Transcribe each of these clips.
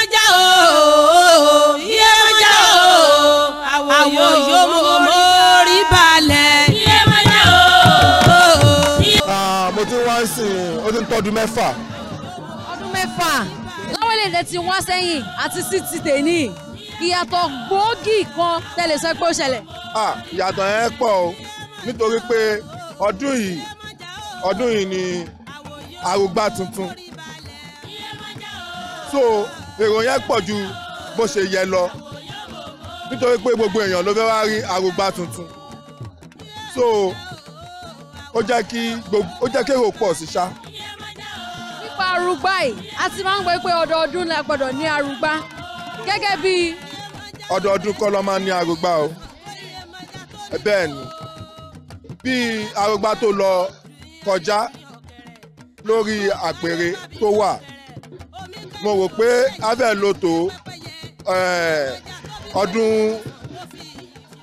mọ́jà o iye mọ́jà o àwọ̀ yóò mórí balẹ̀ iye mọ́jà o. mo ti wá sí ó ti ń tọ́dún mẹ́fà. ọdún mẹ́fà láwọn èdè tí wọ́n sẹ́yìn àti sí ti tèní ìyàtọ̀ gbòógì kan tẹ́lẹ̀ sọ pé ó ṣẹlẹ̀. ìyàtọ̀ yẹn pọ̀ o nítorí pé ọdún yìí ni Arugba tuntun so èrò yẹn pọ̀ ju bó ṣe yẹ lọ nítorí pé gbogbo èèyàn ló fẹ́ wá rí Arugba tuntun so ó jẹ́ kí èrò pọ̀ sí ṣá. nípa Arugba yìí a ti máa ń gbọ́ pé ọdọọdún la gbọ́dọ̀ ní Arugba gẹ́gẹ́ bí. ọdọọdún kọ́ ló máa ń ní Arugba o bẹ́ẹ̀ ni bí Arugba tó lọ kọjá lórí àpèrè tó wà mo rò pé abẹ́ ló tó ọdún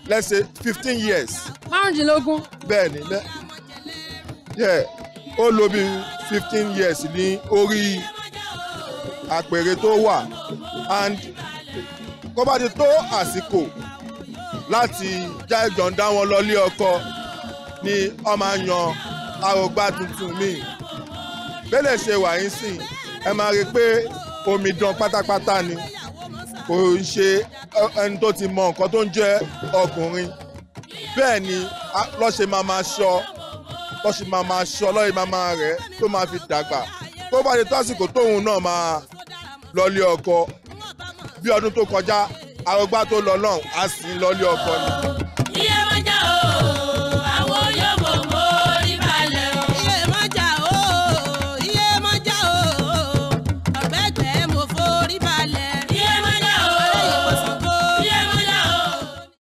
let's say 15 years. márùndínlógún. bẹ́ẹ̀ ni ó lò bí 15 years ní orí àpèrè tó wà and kó bá ti tó àsìkò láti já ìjọ̀ǹda wọn lọ lé ọkọ ni wọ́n máa yan Arugba tuntun míì bẹ́ẹ̀ ṣe wà yín sìn ẹ máa rí i pé omidan pátápátá ni kò ń ṣe ẹni tó ti mọ nǹkan tó ń jẹ́ ọkùnrin bẹ́ẹ̀ ni lọ́ṣẹ̀ máa ṣọ́ lọ́yẹ̀ máa rẹ̀ tó máa fi dàgbà tó bá ti tó àsìkò tóun náà máa lọ lé ọkọ bí ọdún tó kọjá Arugba tó lọ náà á sì ń lọ lé ọkọ ni.